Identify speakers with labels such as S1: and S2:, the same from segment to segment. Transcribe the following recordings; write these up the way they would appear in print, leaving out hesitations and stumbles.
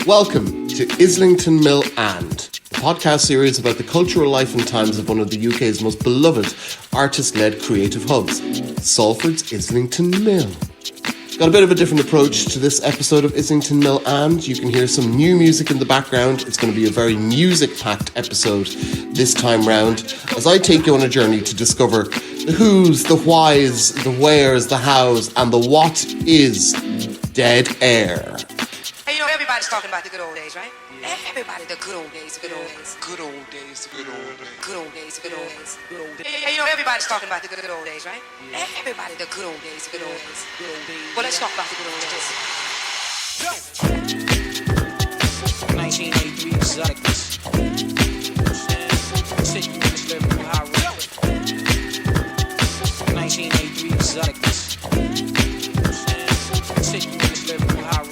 S1: Welcome to Islington Mill a podcast series about the cultural life and times of one of the UK's most beloved artist-led creative hubs, Salford's Islington Mill. Got a bit of a different approach to this episode of Islington Mill and you can hear some new music in the background. It's going to be a very music-packed episode this time round as I take you on a journey to discover the who's, the whys, the where's, the how's and the what is dead air.
S2: Hey, you know, everybody's talking about the good old days, right? Everybody, the good old days, the good old days. Good old days, the good old days. Good old days, the good old days. Good old days. Hey, you know, everybody's talking about the good old days, right? Everybody, the good old days, the good old days. Good old days. Well, let's talk about the good old days. 1983 exoticness. Take you in this lyrical high road. 1983 exoticness. Take you in this lyrical high road.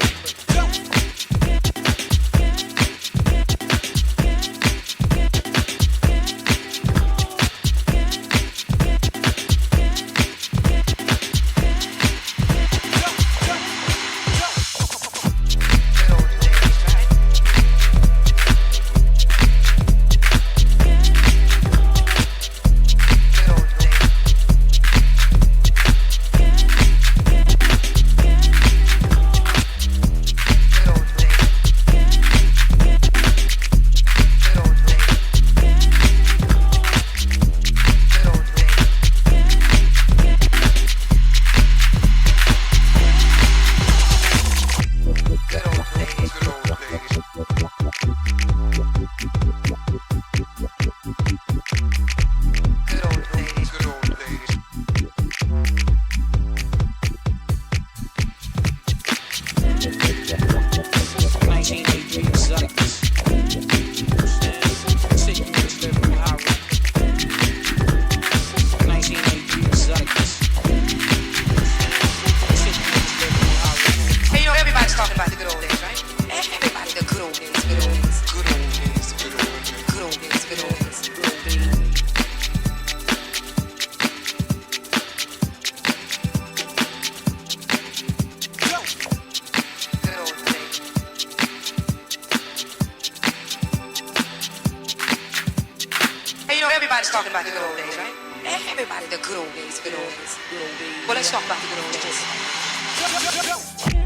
S2: Everybody's talking about the good old days, right? Everybody, the good old days, good old days, good old days. Well, let's talk about the good old days.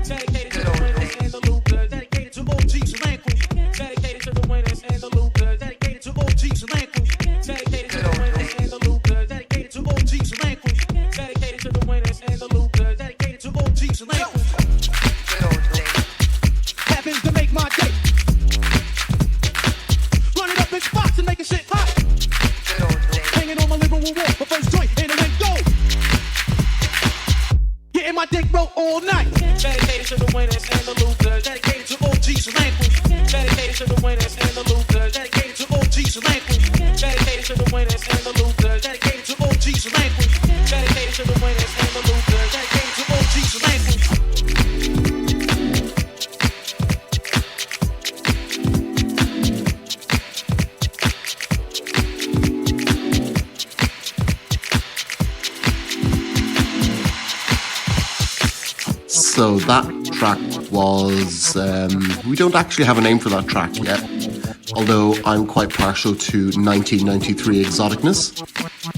S2: Dedicated to the winners and the losers. Dedicated to OGs and land crews. Dedicated to the winners and the losers. Dedicated to OGs and land crews. Dedicated to the winners and the losers. Dedicated to OGs and land crews. Dedicated to the winners and the losers. Dedicated to OGs and land crews. Good old days. Happens to make my day. Run it up in spots and making shit hot. Hanging on my living room wall, my first joint, and it went gold. Getting my dick broke all night. Dedicated to the winners and the losers. Dedicated to OGs and land crews. Dedicated to the winners and the losers. Dedicated to OGs and land crews. Dedicated to the winners and the losers. Dedicated to OGs and land crews. Dedicated to the winners and the losers. Dedicated to OGs and land crews.
S1: So that track was, we don't actually have a name for that track yet, although I'm quite partial to 1993 exoticness.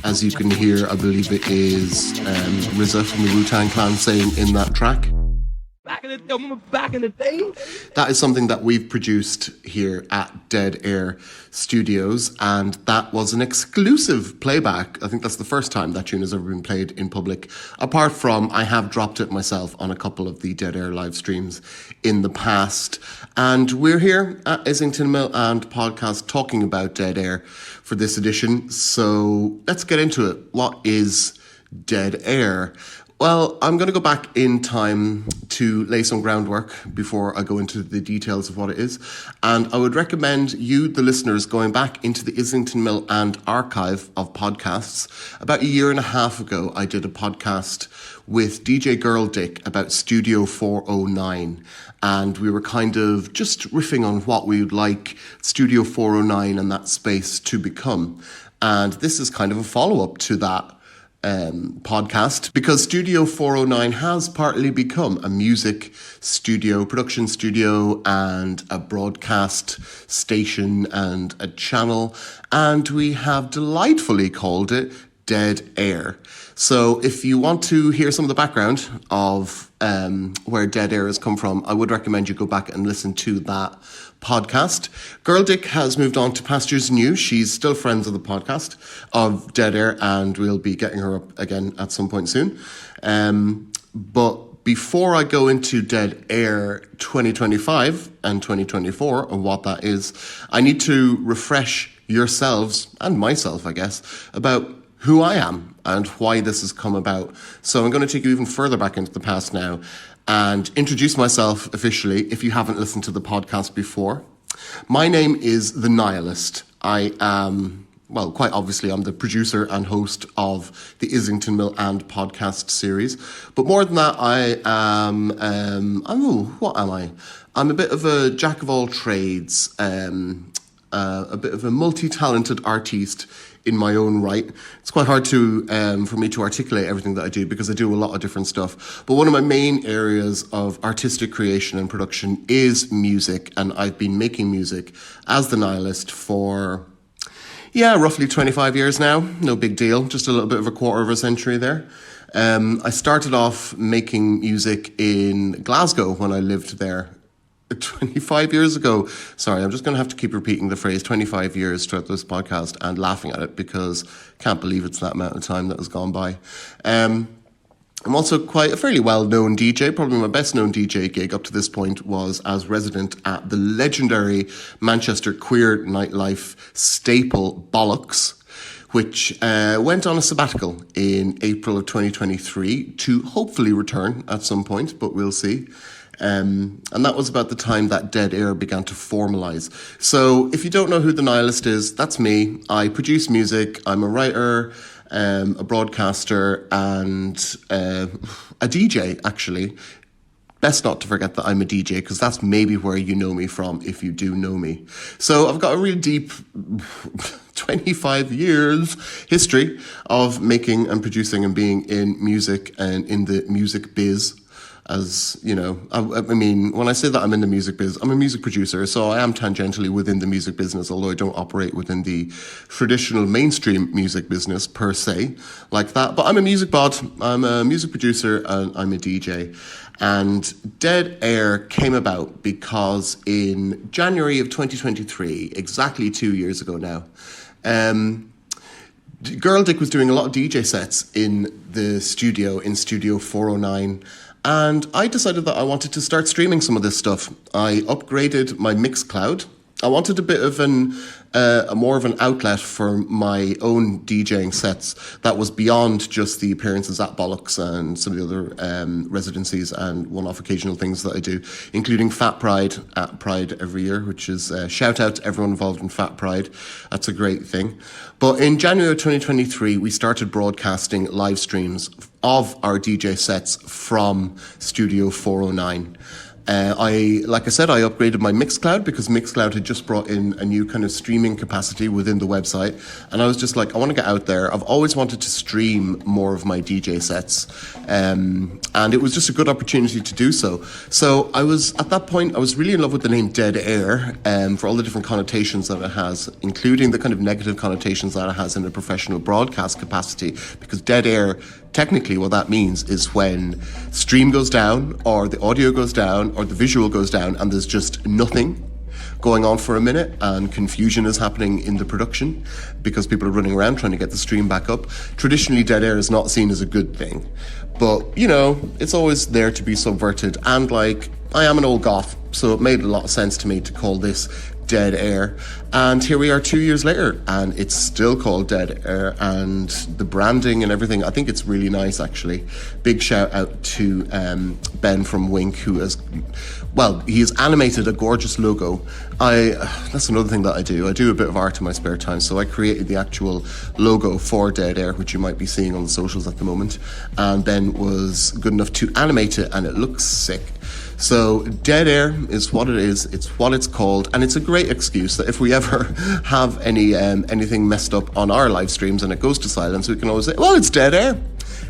S1: As you can hear, I believe it is RZA from the Wu-Tang Clan saying in that track.
S3: Back in the day.
S1: That is something that we've produced here at Dead Air Studios, and that was an exclusive playback. I think that's the first time that tune has ever been played in public, apart from I have dropped it myself on a couple of the Dead Air live streams in the past. And we're here at Islington Mill and podcast talking about Dead Air for this edition. So let's get into it. What is Dead Air? Well, I'm going to go back in time to lay some groundwork before I go into the details of what it is. And I would recommend you, the listeners, going back into the Islington Mill and archive of podcasts. About a year and a half ago, I did a podcast with DJ Girl Dick about Studio 409. And we were kind of just riffing on what we would like Studio 409 and that space to become. And this is kind of a follow-up to that podcast, because Studio 409 has partly become a music studio, production studio, and a broadcast station and a channel, and we have delightfully called it Dead Air. So if you want to hear some of the background of where Dead Air has come from, I would recommend you go back and listen to that podcast. Girl Dick has moved on to pastures new. She's still friends of the podcast of Dead Air, and we'll be getting her up again at some point soon. But before I go into Dead Air 2025 and 2024 and what that is, I need to refresh yourselves and myself, I guess, about who I am and why this has come about. So I'm going to take you even further back into the past now and introduce myself officially if you haven't listened to the podcast before. My name is The Nihilist. I am, well, quite obviously, I'm the producer and host of the Islington Mill and podcast series. But more than that, I am, what am I? I'm a bit of a jack of all trades, a bit of a multi-talented artiste in my own right. It's quite hard to for me to articulate everything that I do because I do a lot of different stuff. But one of my main areas of artistic creation and production is music, and I've been making music as The Nihilist for, roughly 25 years now. No big deal, just a little bit of a quarter of a century there. I started off making music in Glasgow when I lived there 25 years ago. Sorry, I'm just going to have to keep repeating the phrase 25 years throughout this podcast and laughing at it because I can't believe it's that amount of time that has gone by. I'm also quite a fairly well-known DJ. Probably my best-known DJ gig up to this point was as resident at the legendary Manchester queer nightlife staple Bollocks, which went on a sabbatical in April of 2023 to hopefully return at some point, but we'll see. And that was about the time that Dead Air began to formalise. So if you don't know who The Nihilist is, that's me. I produce music. I'm a writer, a broadcaster, and a DJ, actually. Best not to forget that I'm a DJ, because that's maybe where you know me from, if you do know me. So I've got a real deep 25 years history of making and producing and being in music and in the music biz. As you know, I mean, when I say that I'm in the music biz, I'm a music producer, so I am tangentially within the music business, although I don't operate within the traditional mainstream music business per se, like that. But I'm a music bod, I'm a music producer, and I'm a DJ. And Dead Air came about because in January of 2023, exactly 2 years ago now, Girl Dick was doing a lot of DJ sets in the studio, in Studio 409, and I decided that I wanted to start streaming some of this stuff. I upgraded my Mixcloud. I wanted a bit of more of an outlet for my own DJing sets that was beyond just the appearances at Bollocks and some of the other residencies and one-off occasional things that I do, including Fat Pride at Pride every year, which is shout out to everyone involved in Fat Pride. That's a great thing. But in January 2023, we started broadcasting live streams of our DJ sets from Studio 409. Like I said, I upgraded my Mixcloud because Mixcloud had just brought in a new kind of streaming capacity within the website. And I was just like, I want to get out there. I've always wanted to stream more of my DJ sets. And it was just a good opportunity to do so. So at that point, I was really in love with the name Dead Air for all the different connotations that it has, including the kind of negative connotations that it has in a professional broadcast capacity, because Dead Air, technically what that means is when stream goes down or the audio goes down or the visual goes down and there's just nothing going on for a minute and confusion is happening in the production because people are running around trying to get the stream back up. Traditionally, Dead Air is not seen as a good thing, but you know, it's always there to be subverted. And like, I am an old goth, so it made a lot of sense to me to call this Dead Air. And here we are 2 years later and it's still called Dead Air, and the branding and everything, I think it's really nice actually. Big shout out to Ben from Wink, who has, he has animated a gorgeous logo. That's another thing that I do. I do a bit of art in my spare time, so I created the actual logo for Dead Air, which you might be seeing on the socials at the moment, and Ben was good enough to animate it and it looks sick. So dead air is what it is. It's what it's called, and it's a great excuse that if we ever have anything messed up on our live streams and it goes to silence, we can always say, well, it's dead air.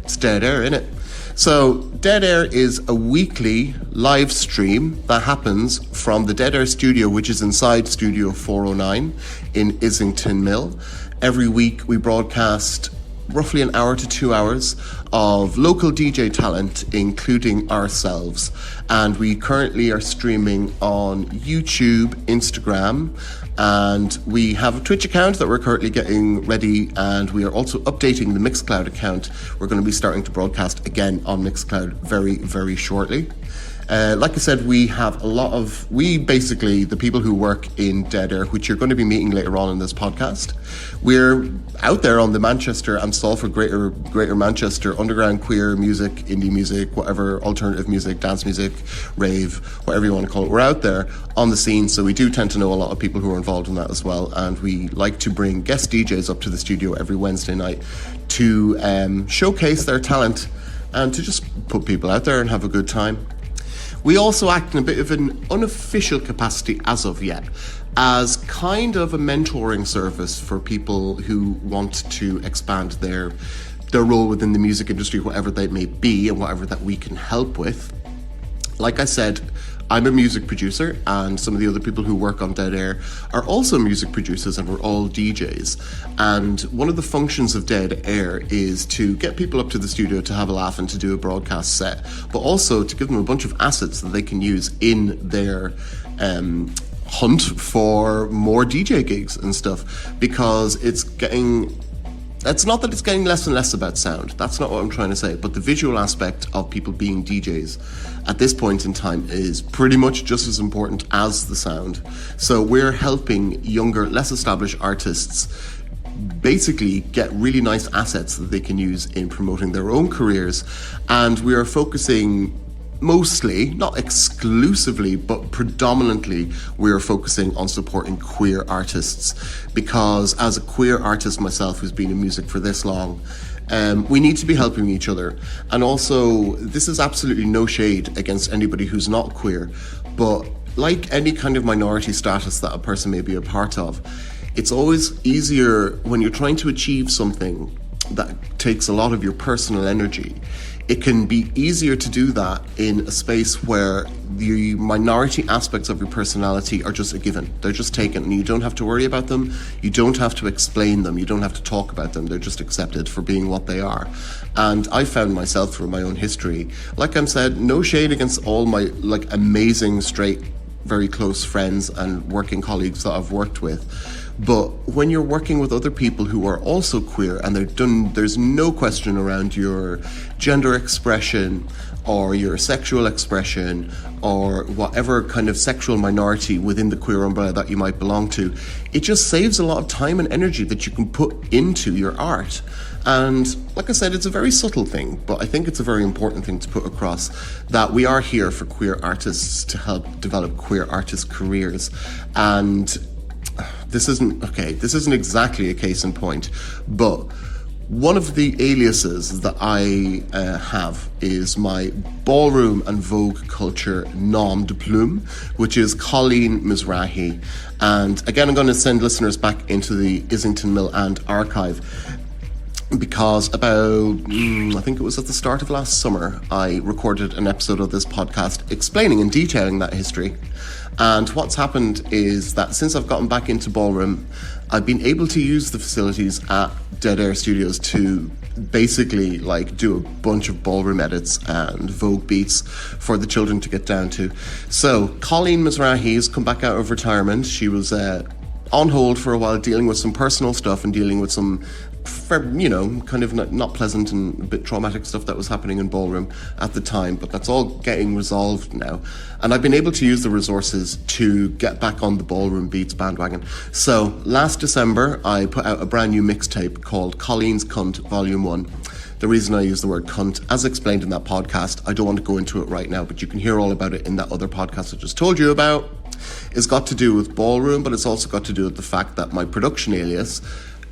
S1: It's dead air, innit? So Dead Air is a weekly live stream that happens from the Dead Air studio, which is inside Studio 409 in Islington Mill. Every week we broadcast roughly an hour to 2 hours of local DJ talent, including ourselves. And we currently are streaming on YouTube, Instagram, and we have a Twitch account that we're currently getting ready, and we are also updating the Mixcloud account. We're going to be starting to broadcast again on Mixcloud very, very shortly. Like I said, we have basically, the people who work in Dead Air, which you're going to be meeting later on in this podcast, we're out there on the Manchester and Salford, Greater Manchester, underground queer music, indie music, whatever, alternative music, dance music, rave, whatever you want to call it. We're out there on the scene, so we do tend to know a lot of people who are involved in that as well, and we like to bring guest DJs up to the studio every Wednesday night to showcase their talent and to just put people out there and have a good time. We also act in a bit of an unofficial capacity as of yet, as kind of a mentoring service for people who want to expand their role within the music industry, whatever that may be and whatever that we can help with. Like I said, I'm a music producer, and some of the other people who work on Dead Air are also music producers, and we're all DJs. And one of the functions of Dead Air is to get people up to the studio to have a laugh and to do a broadcast set, but also to give them a bunch of assets that they can use in their hunt for more DJ gigs and stuff, because it's not that it's getting less and less about sound. That's not what I'm trying to say. But the visual aspect of people being DJs at this point in time is pretty much just as important as the sound. So we're helping younger, less established artists basically get really nice assets that they can use in promoting their own careers. And we are focusing mostly, not exclusively, but predominantly, we are focusing on supporting queer artists, because as a queer artist myself who's been in music for this long, we need to be helping each other. And also, this is absolutely no shade against anybody who's not queer, but like any kind of minority status that a person may be a part of, it's always easier when you're trying to achieve something that takes a lot of your personal energy. It can be easier to do that in a space where the minority aspects of your personality are just a given. They're just taken, and you don't have to worry about them. You don't have to explain them. You don't have to talk about them. They're just accepted for being what they are. And I found myself through my own history, like I said, no shade against all my amazing, straight, very close friends and working colleagues that I've worked with. But when you're working with other people who are also queer, and there's no question around your gender expression or your sexual expression or whatever kind of sexual minority within the queer umbrella that you might belong to, it just saves a lot of time and energy that you can put into your art. And like I said, it's a very subtle thing, but I think it's a very important thing to put across, that we are here for queer artists to help develop queer artist careers. And this isn't exactly a case in point, but one of the aliases that I have is my ballroom and Vogue culture nom de plume, which is COLLYN MIZRAHI. And again, I'm going to send listeners back into the Islington Mill and archive, because about, I think it was at the start of last summer, I recorded an episode of this podcast explaining and detailing that history. And what's happened is that since I've gotten back into ballroom, I've been able to use the facilities at Dead Air Studios to basically do a bunch of ballroom edits and Vogue beats for the children to get down to. So COLLYN MIZRAHI has come back out of retirement. She was on hold for a while, dealing with some personal stuff and dealing with some kind of not pleasant and a bit traumatic stuff that was happening in ballroom at the time, but that's all getting resolved now. And I've been able to use the resources to get back on the ballroom beats bandwagon. So last December, I put out a brand new mixtape called Colleen's Cunt Volume 1. The reason I use the word cunt, as explained in that podcast, I don't want to go into it right now, but you can hear all about it in that other podcast I just told you about. It's got to do with ballroom, but it's also got to do with the fact that my production alias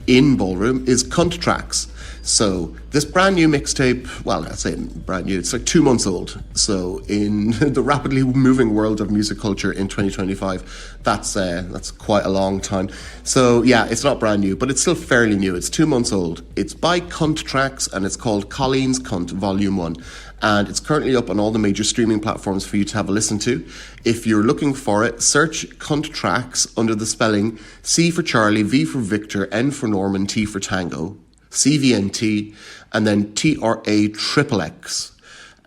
S1: in ballroom is Cunt Tracks. So this brand new mixtape, well, I say brand new, it's like 2 months old. So in the rapidly moving world of music culture in 2025, that's quite a long time. So yeah, it's not brand new, but it's still fairly new. It's 2 months old. It's by Cunt Tracks, and it's called COLLYN's Cunt Volume 1. And it's currently up on all the major streaming platforms for you to have a listen to. If you're looking for it, search Cunt Tracks under the spelling C for Charlie, V for Victor, N for Norman, T for Tango, CVNT, and then TRAXXX.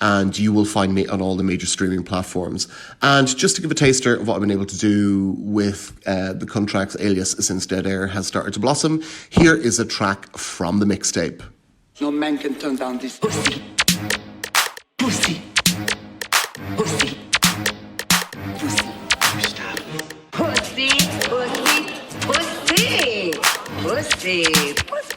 S1: And you will find me on all the major streaming platforms. And just to give a taster of what I've been able to do with the Cunt Tracks alias since Dead Air has started to blossom, here is a track from the mixtape.
S4: No man can turn down this pussy. Pussy. Pussy. Pussy. Stop.
S5: Pussy, pussy, pussy, pussy, pussy.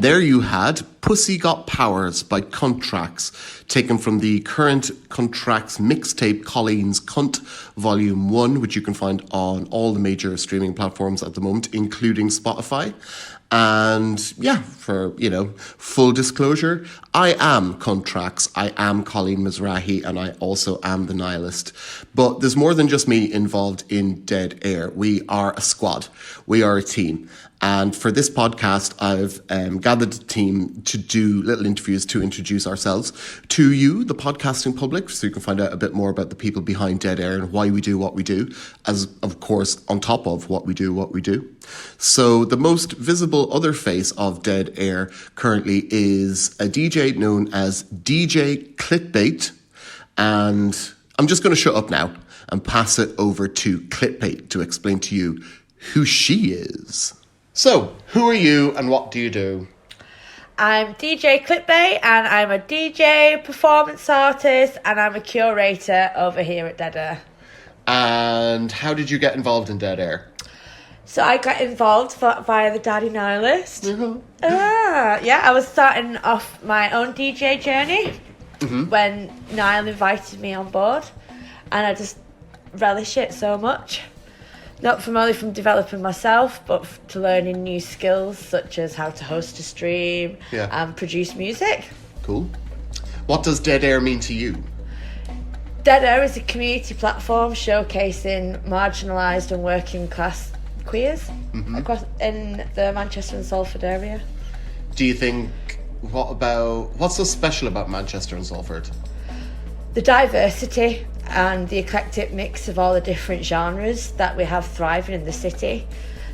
S1: There you had Pussy Got Powers by Cunt Tracks, taken from the current Cunt Tracks mixtape Colleen's Cunt Volume 1, which you can find on all the major streaming platforms at the moment, including Spotify. And yeah, for, full disclosure, I am Cunt Tracks, I am Colleen MIZRAHI, and I also am the Nihilist. But there's more than just me involved in Dead Air. We are a squad. We are a team. And for this podcast, I've gathered a team to do little interviews to introduce ourselves to you, the podcasting public, so you can find out a bit more about the people behind Dead Air and why we do what we do, as, of course, on top of what we do. So the most visible other face of Dead Air currently is a DJ known as DJ Clickbait. And I'm just going to shut up now and pass it over to Clickbait to explain to you who she is. So, who are you and what do you do?
S6: I'm DJ Clickbait, and I'm a DJ, performance artist, and I'm a curator over here at Dead Air.
S1: And how did you get involved in Dead Air?
S6: So I got involved via the Daddy Nihilist. I was starting off my own DJ journey when Nile invited me on board, and I just relish it so much. Not only from developing myself, but to learning new skills such as how to host a stream and produce music.
S1: Cool. What does Dead Air mean to you?
S6: Dead Air is a community platform showcasing marginalised and working class queers across in the Manchester and Salford area.
S1: Do you think, what's so special about Manchester and Salford?
S6: The diversity and the eclectic mix of all the different genres that we have thriving in the city.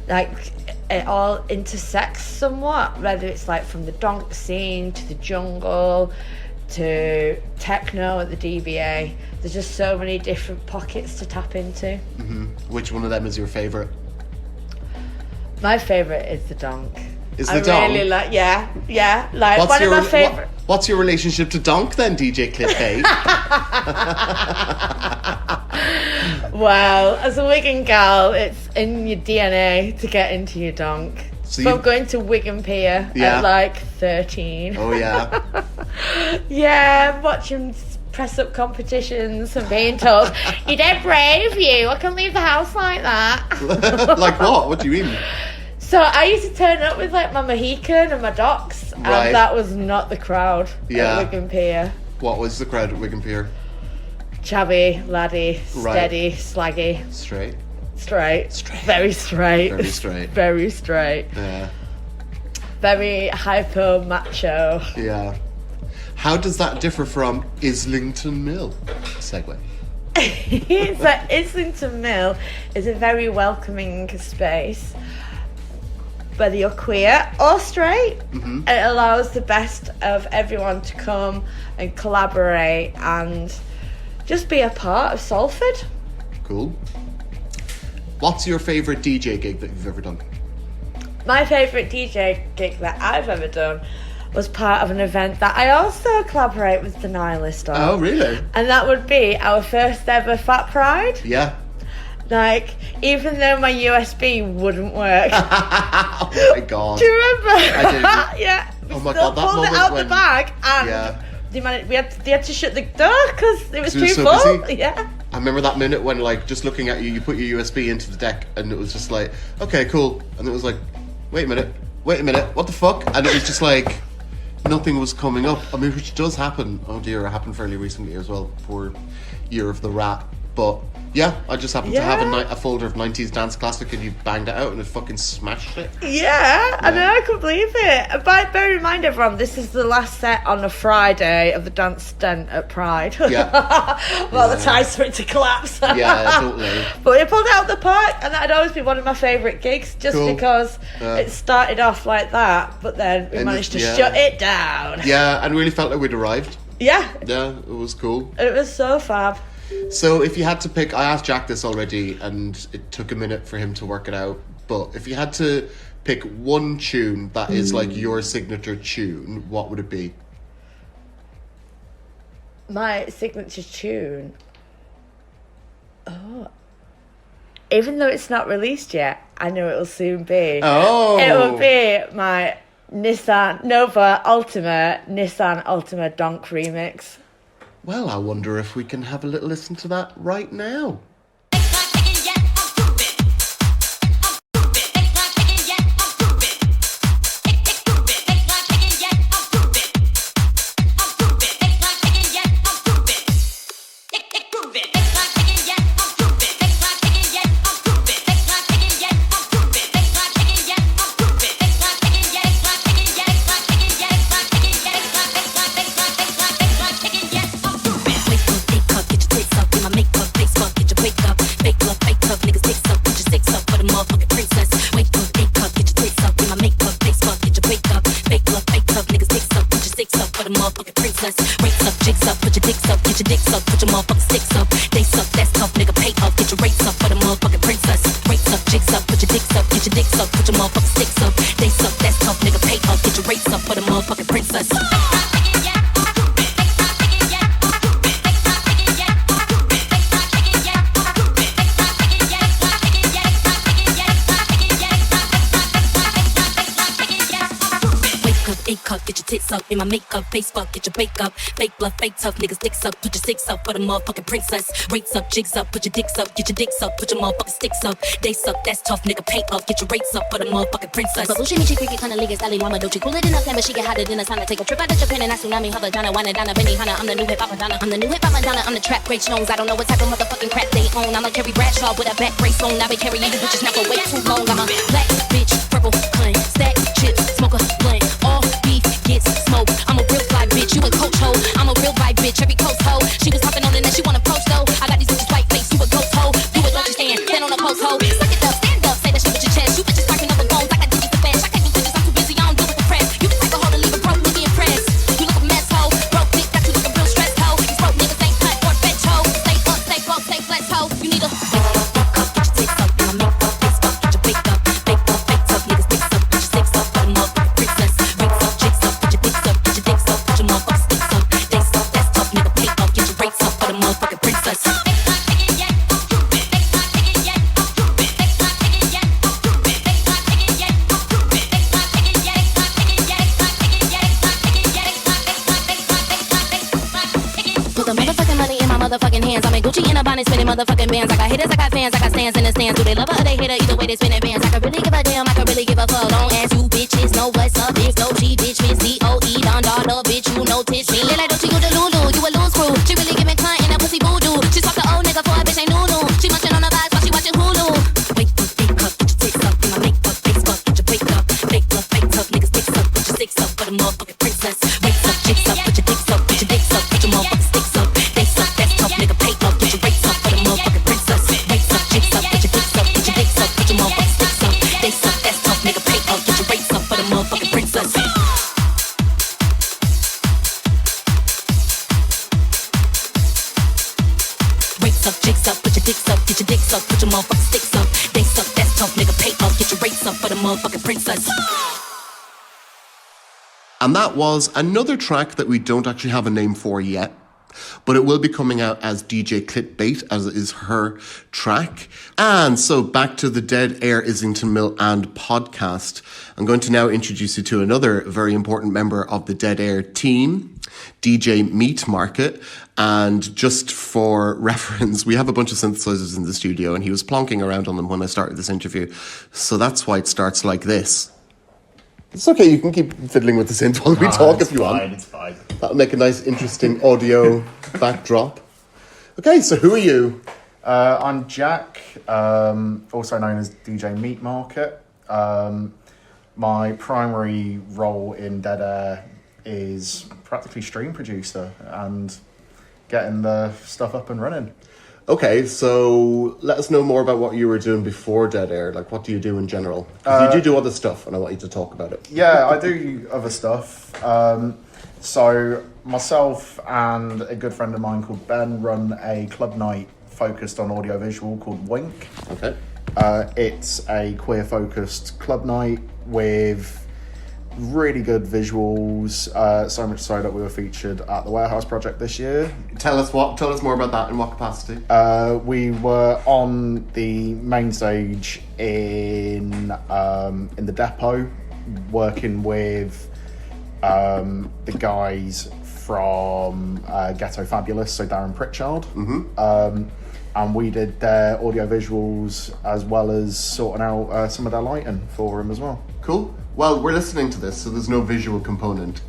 S6: Like, it all intersects somewhat, whether it's like from the donk scene to the jungle to techno at the DBA. There's just so many different pockets to tap into.
S1: Which one of them is your favourite?
S6: My favourite is the donk.
S1: Is the
S6: I
S1: donk?
S6: really like, like one of my favourite.
S1: What's your relationship to donk then, DJ Cliffgate?
S6: Well, as a Wigan gal, it's in your DNA to get into your donk.
S1: So
S6: From going to Wigan Pier at like 13.
S1: Oh yeah.
S6: Yeah, watching press-up competitions and being told, "You're dead brave, you. I can't leave the house like that."
S1: Like what? What do you mean?
S6: So I used to turn up with like my Mohican and my Docs, and
S1: Right.
S6: that was not the crowd
S1: Yeah.
S6: at Wigan Pier.
S1: What was the crowd at Wigan Pier?
S6: Chabby, laddie,
S1: Right.
S6: steady, slaggy,
S1: Straight.
S6: straight, very straight,
S1: Very straight.
S6: very straight,
S1: Yeah.
S6: very hyper macho.
S1: Yeah. How does that differ from Islington Mill? Segue.
S6: So Islington Mill is a very welcoming space. Whether you're queer or straight, it allows the best of everyone to come and collaborate and just be a part of Salford.
S1: Cool. What's your favourite DJ gig that you've ever done?
S6: My favourite DJ gig that I've ever done was part of an event that I also collaborate with the Nihilist on.
S1: Oh, really?
S6: And that would be our first ever Fat Pride.
S1: Yeah.
S6: Like, even though my USB wouldn't work.
S1: Oh my god.
S6: Do you remember?
S1: I do.
S6: Yeah.
S1: Oh my
S6: Still
S1: God, that
S6: pulled it
S1: moment
S6: out
S1: when-
S6: the bag and
S1: Yeah.
S6: they had to shut the door because it was
S1: It was
S6: too
S1: so
S6: full.
S1: busy.
S6: Yeah.
S1: I remember that minute when, like, just looking at you, you put your USB into the deck, and it was just like, okay, cool. And it was like, wait a minute, what the fuck? And it was just like, nothing was coming up. I mean, which does happen. Oh dear, it happened fairly recently as well. Poor Year of the Rat. But yeah, I just happened to have a folder of 90s dance classic, and you banged it out and it fucking smashed it.
S6: Yeah, I know, I couldn't believe it. But bear in mind, everyone, this is the last set on a Friday of the dance stunt at Pride.
S1: Yeah.
S6: Well, the ties for it to collapse.
S1: Yeah, totally.
S6: But we pulled it out the park, and that'd always be one of my favourite gigs, just
S1: Cool.
S6: because it started off like that, but then we
S1: And
S6: managed to
S1: yeah.
S6: shut it down.
S1: Yeah, and really felt like we'd arrived.
S6: Yeah,
S1: Yeah, it was cool.
S6: it was so fab.
S1: So if you had to pick, I asked Jack this already, and it took a minute for him to work it out, but if you had to pick one tune that is like your signature tune, what would it be?
S6: My signature tune. Oh. Even though it's not released yet, I know it will soon be.
S1: Oh!
S6: It will be my Nissan Nova Ultima Nissan Ultima Donk remix.
S1: Well, I wonder if we can have a little listen to that right now.
S7: In my makeup, face fuck, get your bake up. Fake bluff, fake tough, niggas dicks up. Put your six up for the motherfucking princess. Rates up, jigs up, put your dicks up, get your dicks up, put your motherfucking sticks up. They suck, that's tough, nigga, paint up, get your rates up for the motherfucking princess. But bullshit, she freaky kinda league, Sally Mama Dolce. Cooler than a fan, but she get hotter than a sauna. Take a trip out of Japan and I tsunami, hover, Donna, Wana, Donna, Benny, Hanna. I'm the new hip hop Madonna. I'm the new hip hop Madonna. I'm the trap great stones. I don't know what type of motherfucking crap they own. I'm a Carrie Bradshaw with a back brace on. I've been carrying you bitches now for way too long. I'm a black bitch, purple cunt, stack chips, smoker blunt. All beef gets smoked. I'm a real fly bitch, you a coach hoe. I'm a real vibe bitch, every coast hoe. She was popping on and then she wanna post though. I got these bitches white face, you a ghost hoe. Do it, don't you stand on a post hoe. Suck it up, stand up, say that shit with your chest. You bitches cracking up the phones, I got digits to fetch. I can't do bitches, I'm too busy, I don't do it for press. You can take a hoe to leave a broke nigga impressed. You look a mess hoe, broke dick, got motherfucking hands. I'm in Gucci in a bonnet, spinning motherfucking bands. I got hitters, I got fans, I got stands in the stands. Do they love her or they hate her? Either way, they spinning bands. I can really give a damn, I can really give a fuck. Don't ask you bitches, know what's up. Big slow G, bitch, Miss D-O-E, Don Dollar, bitch, you notice me. They like, don't you the Lulu, you a loose screw. She really giving cunt in a pussy voodoo. She swapped the old nigga for a bitch ain't new. She munching on the vibes while she watching Hulu. Wake up, get your tits up. In my makeup, face fuck, get your wake up. Fake love, fake tough, niggas dicks up. Put your sticks up for the motherfucking princess. Race up, chicks up, put your dicks up. Put your dicks up, put your motherfucking sticks up. They suck, that's tough, nigga, pay up. Get your rates up for the motherfucking princess. Race up, chicks up, put your dicks up. Put your dicks up, put your motherfucking sticks up. They suck, that's tough, nigga, pay up. Get your rates up for the motherfucking princess. Rates up, chicks up, put your dicks up. Get your dicks up, put your motherfucking sticks up. They suck, that's tough, nigga, pay up. Get your rates up for the motherfucking princess.
S1: And that was another track that we don't actually have a name for yet, but it will be coming out as DJ Clickbait, as is her track. And so back to the Dead Air Islington Mill and podcast. I'm going to now introduce you to another very important member of the Dead Air team, DJ Meat Market. And just for reference, we have a bunch of synthesizers in the studio and he was plonking around on them when I started this interview. So that's why it starts like this. It's okay, you can keep fiddling with the synth while we talk if you want.
S8: It's fine.
S1: That'll make a nice, interesting audio backdrop. Okay, so who are you?
S8: I'm Jack, also known as DJ Meat Market. My primary role in Dead Air is practically stream producer and getting the stuff up and running.
S1: Okay, so let us know more about what you were doing before Dead Air. Like, what do you do in general? 'Cause you do other stuff, and I want you to talk about it.
S8: Yeah, I do other stuff. So myself and a good friend of mine called Ben run a club night focused on audiovisual called Wink.
S1: Okay.
S8: It's a queer-focused club night with really good visuals, so much so that we were featured at the Warehouse Project this year.
S1: Tell us more about that. In what capacity?
S8: We were on the main stage in the depot, working with the guys from Ghetto Fabulous, so Darren Pritchard. Mm-hmm. And we did their audio visuals as well as sorting out some of their lighting for them as well.
S1: Cool. Well, we're listening to this, so there's no visual component.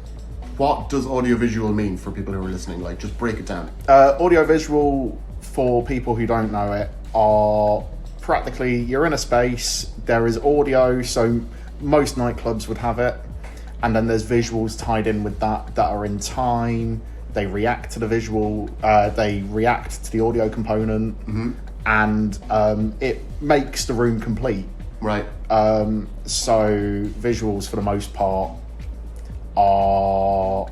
S1: What does audiovisual mean for people who are listening? Like, just break it down.
S8: Audiovisual, for people who don't know it, are practically, you're in a space, there is audio, so most nightclubs would have it, and then there's visuals tied in with that are in time. They react to the visual, they react to the audio component, mm-hmm. and it makes the room complete.
S1: Right.
S8: So visuals for the most part are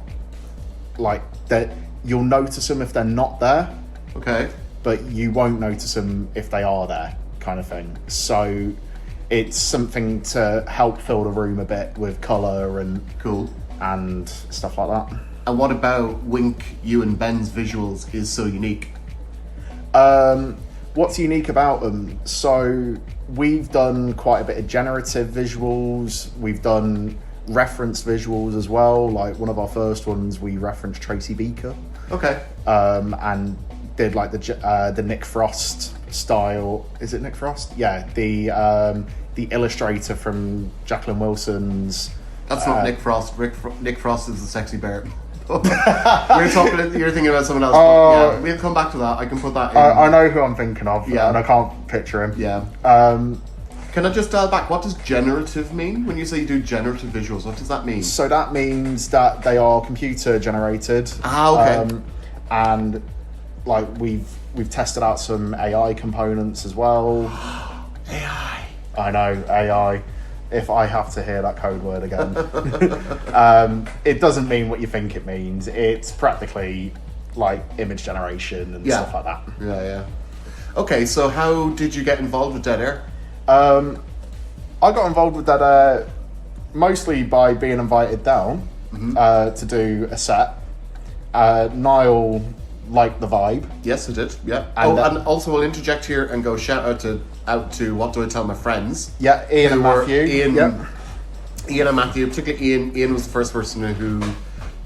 S8: like that. You'll notice them if they're not there.
S1: Okay.
S8: But you won't notice them if they are there, kind of thing. So it's something to help fill the room a bit with colour and
S1: cool
S8: and stuff like that.
S1: And what about Wink, you and Ben's visuals is so unique?
S8: What's unique about them? So we've done quite a bit of generative visuals. We've done reference visuals as well. Like one of our first ones, we referenced Tracy Beaker.
S1: Okay.
S8: And did like the Nick Frost style. Is it Nick Frost? Yeah. The illustrator from Jacqueline Wilson's.
S1: That's not Nick Frost. Nick Frost is the sexy bear. You're thinking about someone else. But yeah, we'll come back to that. I can put that in.
S8: I know who I'm thinking of,
S1: yeah.
S8: And I can't picture him.
S1: Yeah. Can I just dial back? What does generative mean? When you say you do generative visuals, what does that mean?
S8: So that means that they are computer generated.
S1: Okay.
S8: And like we've tested out some AI components as well.
S1: AI.
S8: I know, AI. If I have to hear that code word again. It doesn't mean what you think it means. It's practically like image generation and stuff like that.
S1: Yeah. Okay, so how did you get involved with Dead Air?
S8: I got involved with Dead Air mostly by being invited down to do a set. Niall liked the vibe.
S1: Yes, I did. Yeah.
S8: And
S1: also we'll interject here and go shout out to What Do I Tell My Friends?
S8: Yeah, Ian and Matthew.
S1: Ian and Matthew, particularly Ian. Ian was the first person who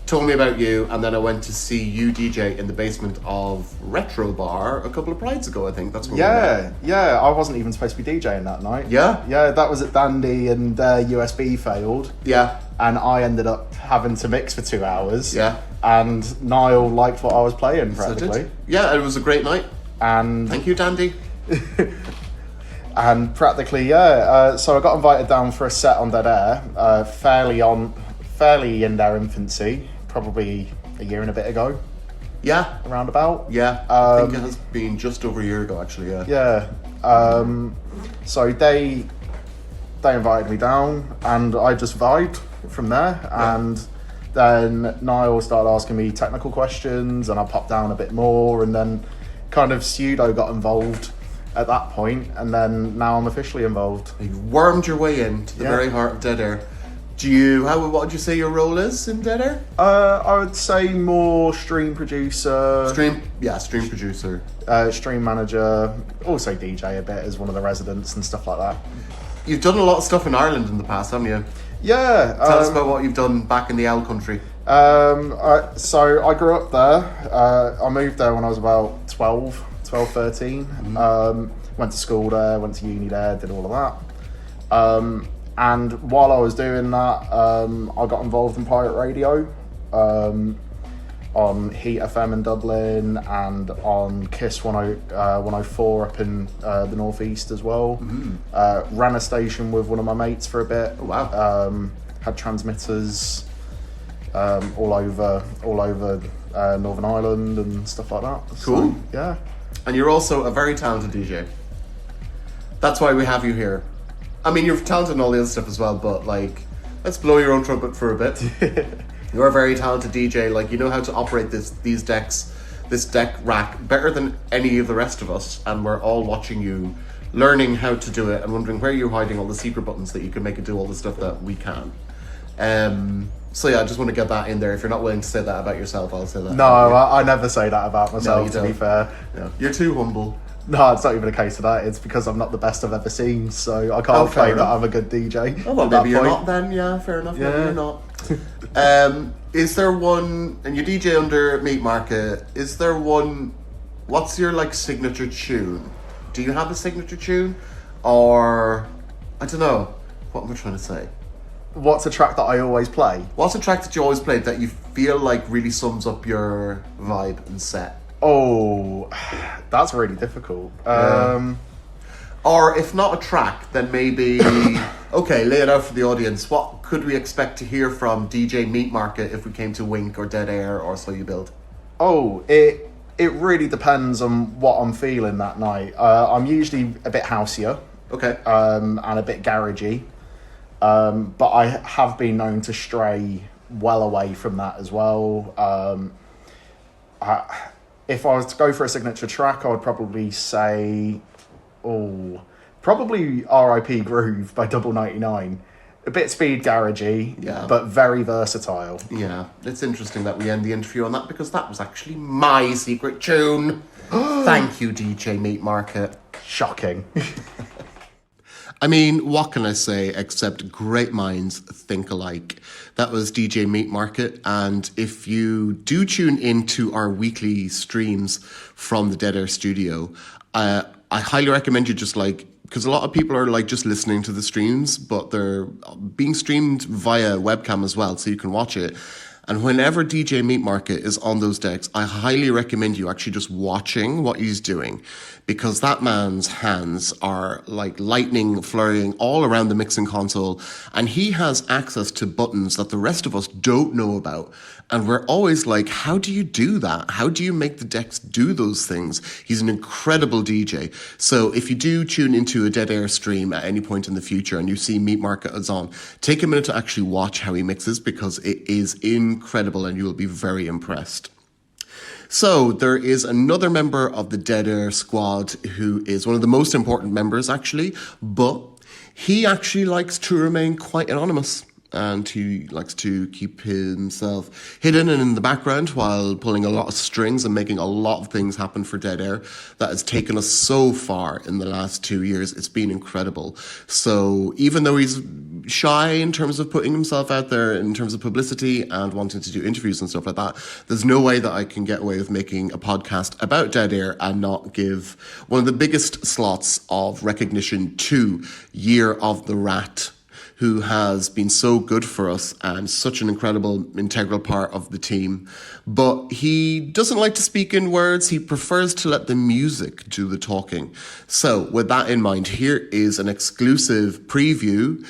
S1: told me about you, and then I went to see you DJ in the basement of Retro Bar a couple of Prides ago, I think. That's where we met.
S8: Yeah, I wasn't even supposed to be DJing that night.
S1: Yeah?
S8: Yeah, that was at Dandy and USB failed.
S1: Yeah.
S8: And I ended up having to mix for 2 hours.
S1: Yeah.
S8: And Niall liked what I was playing,
S1: So I did.
S8: practically.
S1: Yeah, it was a great night.
S8: And
S1: Thank you, Dandy.
S8: And practically, so I got invited down for a set on Dead Air, fairly in their infancy, probably a year and a bit ago,
S1: Yeah.
S8: around about.
S1: Yeah. I think it has been just over a year ago, actually, yeah.
S8: Yeah. So they invited me down, and I just vibed from there.
S1: Yeah.
S8: And then Niall started asking me technical questions, and I popped down a bit more, and then kind of pseudo got involved at that point, and then now I'm officially involved.
S1: You wormed your way into the
S8: Yeah.
S1: very heart of Dead Air. What would you say your role is in Dead Air?
S8: I would say more stream producer,
S1: Stream producer.
S8: stream manager, also DJ a bit as one of the residents and stuff like that.
S1: You've done a lot of stuff in Ireland in the past, haven't you?
S8: Yeah.
S1: Tell us about what you've done back in the owl country.
S8: So I grew up there. I moved there when I was about 12, 13. Went to school there, went to uni there, did all of that. And while I was doing that, I got involved in pirate radio on Heat FM in Dublin and on Kiss 104 up in the northeast as well. Ran a station with one of my mates for a bit.
S1: Oh, wow.
S8: Had transmitters all over Northern Ireland and stuff like that.
S1: Cool.
S8: So, yeah.
S1: And you're also a very talented DJ. That's why we have you here. I mean, you're talented in all the other stuff as well, but like, let's blow your own trumpet for a bit. You're a very talented DJ. Like, you know how to operate this deck rack better than any of the rest of us, and we're all watching you, learning how to do it, and wondering where you're hiding all the secret buttons that you can make it do all the stuff that we can. So yeah, I just want to get that in there. If you're not willing to say that about yourself, I'll say that.
S8: No, I never say that about myself, to be fair.
S1: No, you're too humble.
S8: No, it's not even a case of that. It's because I'm not the best I've ever seen, so I can't
S1: fair
S8: claim that
S1: enough.
S8: I'm a good DJ.
S1: Oh, well,
S8: at that
S1: maybe you're
S8: point.
S1: not then. Yeah, fair enough.
S8: Yeah.
S1: Maybe you're not. Is there one, and you DJ under Meat Market, is there one, what's your like signature tune? Do you have a signature tune? Or, I don't know, what am I trying to say?
S8: What's a track that I always play?
S1: What's a track that you always play that you feel like really sums up your vibe and set?
S8: Oh, that's really difficult.
S1: Or if not a track, then maybe, okay, lay it out for the audience. What could we expect to hear from DJ Meat Market if we came to Wink or Dead Air or So You Build?
S8: Oh, it really depends on what I'm feeling that night. I'm usually a bit houseier.
S1: Okay.
S8: And a bit garagey. But I have been known to stray well away from that as well. If I was to go for a signature track, I would probably say, probably R.I.P. Groove by Double 99. A bit speed garagey,
S1: Yeah.
S8: but very versatile.
S1: Yeah, it's interesting that we end the interview on that because that was actually my secret tune. Thank you, DJ Meat Market.
S8: Shocking.
S1: I mean, what can I say except great minds think alike? That was DJ Meat Market, and if you do tune into our weekly streams from the Dead Air studio, I highly recommend you just like, because a lot of people are like just listening to the streams, but they're being streamed via webcam as well, so you can watch it. And whenever DJ Meat Market is on those decks, I highly recommend you actually just watching what he's doing, because that man's hands are like lightning flurrying all around the mixing console, and he has access to buttons that the rest of us don't know about. And we're always like, how do you do that? How do you make the decks do those things? He's an incredible DJ. So if you do tune into a Dead Air stream at any point in the future and you see Meat Market is on, take a minute to actually watch how he mixes, because it is incredible and you will be very impressed. So there is another member of the Dead Air squad who is one of the most important members actually, but he actually likes to remain quite anonymous. and he likes to keep himself hidden and in the background while pulling a lot of strings and making a lot of things happen for Dead Air. That has taken us so far in the last 2 years. It's been incredible. So even though he's shy in terms of putting himself out there in terms of publicity and wanting to do interviews and stuff like that, there's no way that I can get away with making a podcast about Dead Air and not give one of the biggest slots of recognition to Year of the Rat, who has been so good for us and such an incredible, integral part of the team. But he doesn't like to speak in words. He prefers to let the music do the talking. So with that in mind, here is an exclusive preview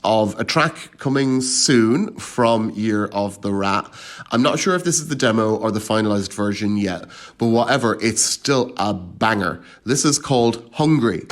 S1: of a track coming soon from Year of the Rat. I'm not sure if this is the demo or the finalized version yet, but whatever, it's still a banger. This is called Hungry.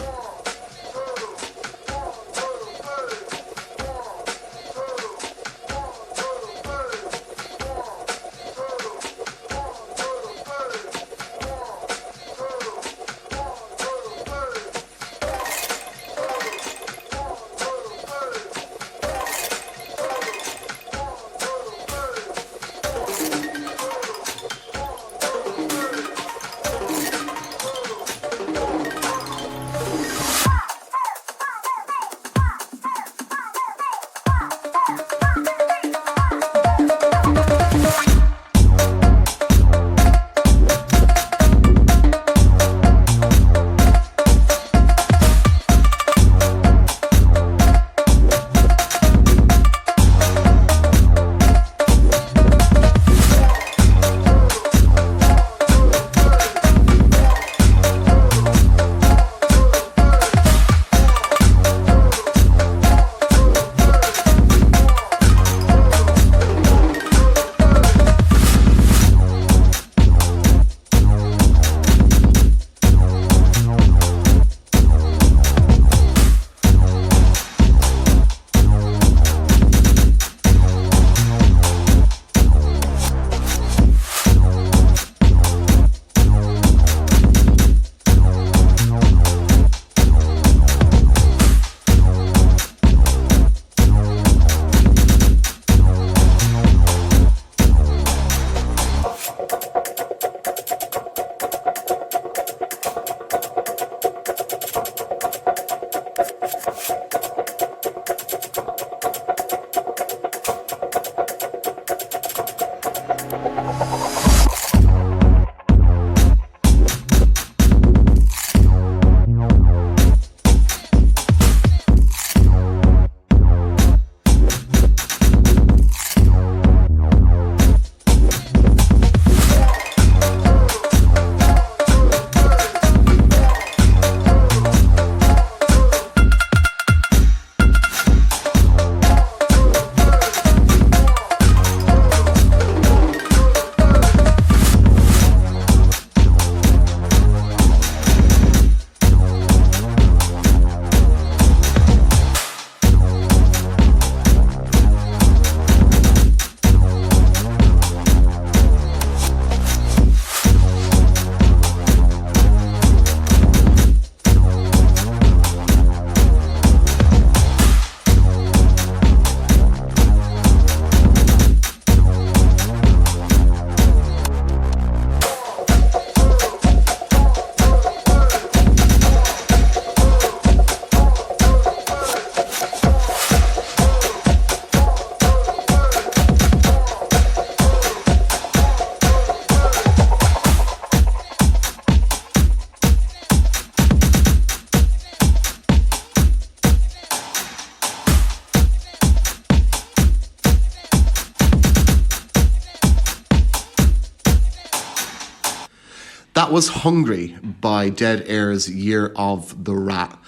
S1: That was Hungry by Dead Air's Year of the Rat.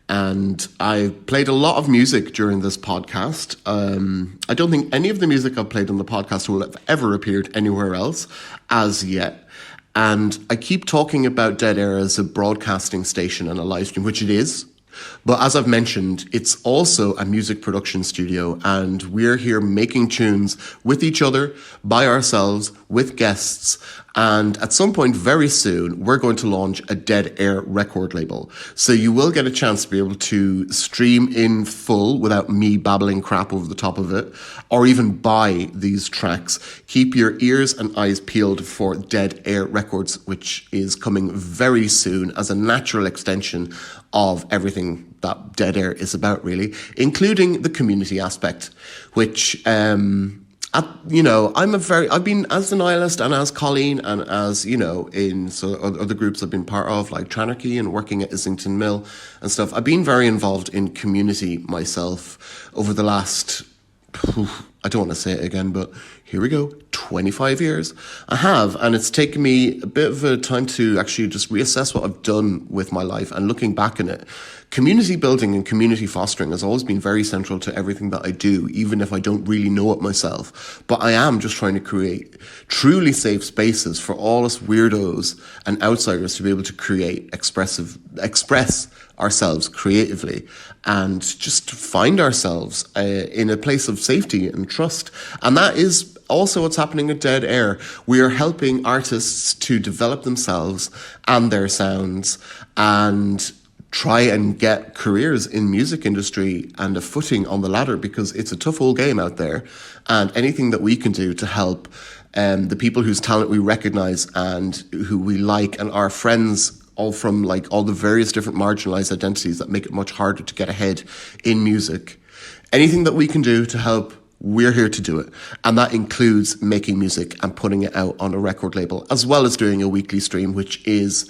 S1: And I played a lot of music during this podcast. I don't think any of the music I've played on the podcast will have ever appeared anywhere else as yet. And I keep talking about Dead Air as a broadcasting station and a live stream, which it is. But as I've mentioned, it's also a music production studio, and we're here making tunes with each other, by ourselves, with guests. And at some point very soon, we're going to launch a Dead Air record label. So you will get a chance to be able to stream in full without me babbling crap over the top of it, or even buy these tracks. Keep your ears and eyes peeled for Dead Air Records, which is coming very soon as a natural extension of everything that Dead Air is about, really, including the community aspect, which, I've been, as the Nihilist and as COLLYN and as, in other groups I've been part of, like Tranarchy and working at Islington Mill and stuff, I've been very involved in community myself over the last, I don't want to say it again, but here we go, 25 years. I have, and it's taken me a bit of a time to actually just reassess what I've done with my life, and looking back on it, community building and community fostering has always been very central to everything that I do, even if I don't really know it myself. But I am just trying to create truly safe spaces for all us weirdos and outsiders to be able to express ourselves creatively and just find ourselves in a place of safety and trust. And that is also what's happening at Dead Air. We are helping artists to develop themselves and their sounds and try and get careers in music industry and a footing on the ladder, because it's a tough old game out there. And anything that we can do to help the people whose talent we recognize and who we like and are friends, all from like all the various different marginalized identities that make it much harder to get ahead in music. Anything that we can do to help, we're here to do it. And that includes making music and putting it out on a record label, as well as doing a weekly stream, which is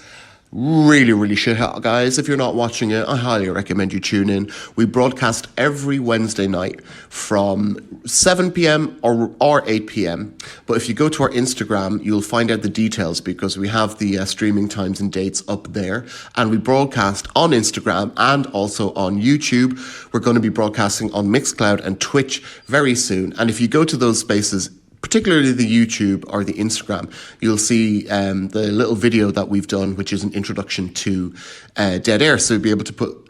S1: really, really shit hot, guys. If you're not watching it, I highly recommend you tune in. We broadcast every Wednesday night from 7 p.m. or 8 p.m. But if you go to our Instagram, you'll find out the details, because we have the streaming times and dates up there. And we broadcast on Instagram and also on YouTube. We're going to be broadcasting on Mixcloud and Twitch very soon. And if you go to those spaces, particularly the YouTube or the Instagram, you'll see the little video that we've done, which is an introduction to Dead Air. So you'll be able to put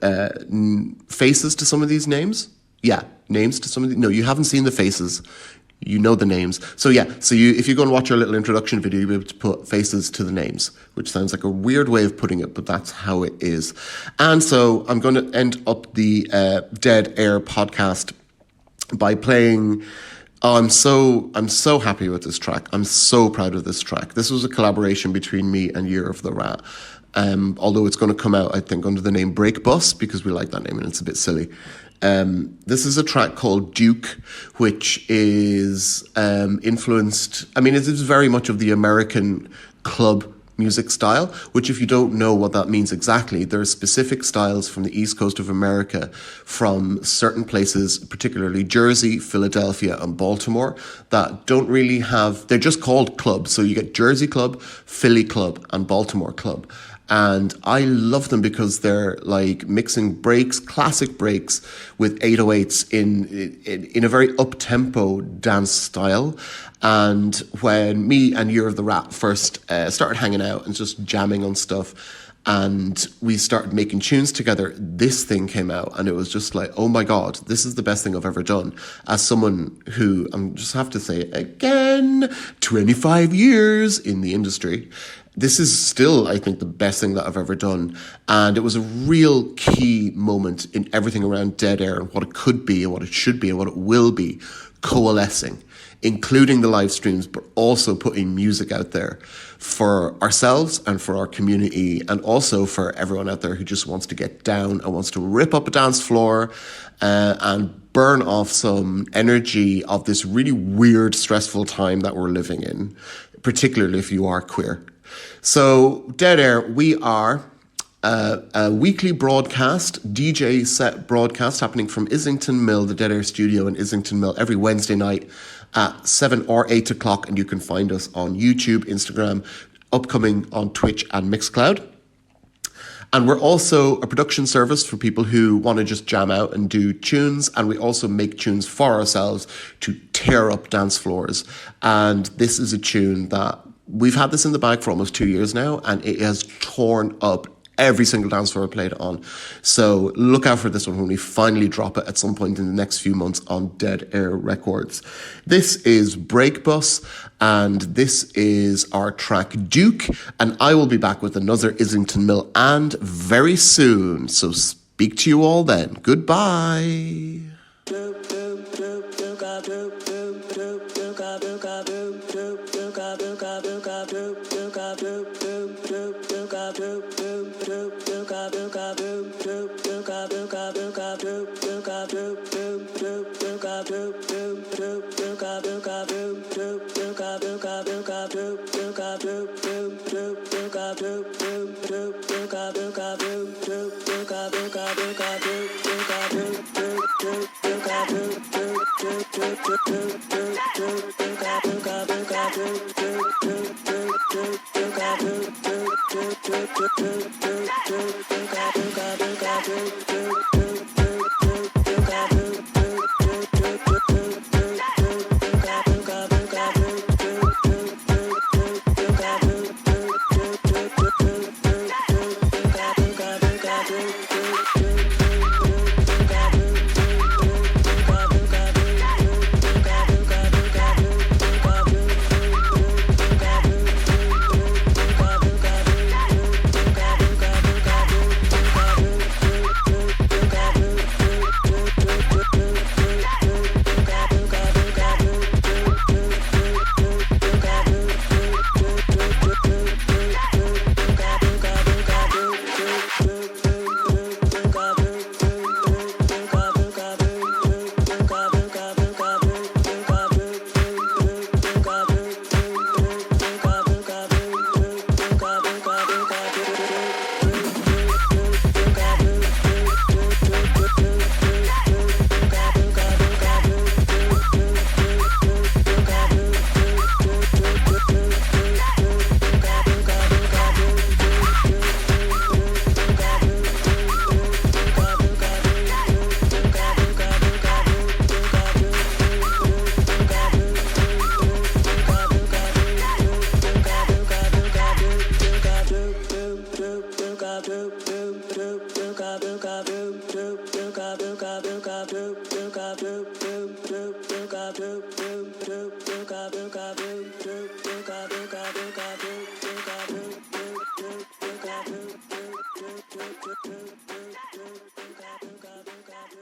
S1: faces to some of these names. Yeah, names to some of these. No, you haven't seen the faces. You know the names. So yeah, if you go and watch our little introduction video, you'll be able to put faces to the names, which sounds like a weird way of putting it, but that's how it is. And so I'm going to end up the Dead Air podcast by playing... Oh, I'm so happy with this track. I'm so proud of this track. This was a collaboration between me and Year of the Rat. Although it's going to come out, I think, under the name Break Bus, because we like that name and it's a bit silly. This is a track called Duke, which is influenced... I mean, it is very much of the American club music style, which, if you don't know what that means exactly, there are specific styles from the East Coast of America, from certain places, particularly Jersey, Philadelphia, and Baltimore, that don't really have... They're just called clubs. So you get Jersey Club, Philly Club, and Baltimore Club. And I love them because they're like mixing breaks, classic breaks, with 808s in a very up-tempo dance style. And when me and Year of the Rat first started hanging out and just jamming on stuff, and we started making tunes together, this thing came out, and it was just like, oh my God, this is the best thing I've ever done. As someone who, I just have to say it again, 25 years in the industry, this is still, I think, the best thing that I've ever done. And it was a real key moment in everything around Dead Air and what it could be and what it should be and what it will be, coalescing, including the live streams, but also putting music out there for ourselves and for our community, and also for everyone out there who just wants to get down and wants to rip up a dance floor and burn off some energy of this really weird, stressful time that we're living in, particularly if you are queer. So, Dead Air, we are a weekly broadcast, DJ set broadcast happening from Islington Mill, the Dead Air studio in Islington Mill, every Wednesday night at 7 or 8 o'clock. And you can find us on YouTube, Instagram, upcoming on Twitch and Mixcloud. And we're also a production service for people who want to just jam out and do tunes. And we also make tunes for ourselves to tear up dance floors. And this is a tune that we've had this in the bag for almost 2 years now, and it has torn up every single dance floor I played on. So look out for this one when we finally drop it at some point in the next few months on Dead Air Records. This is Break Bus, and this is our track Duke, and I will be back with another Islington Mill and very soon. So speak to you all then. Goodbye.
S7: Got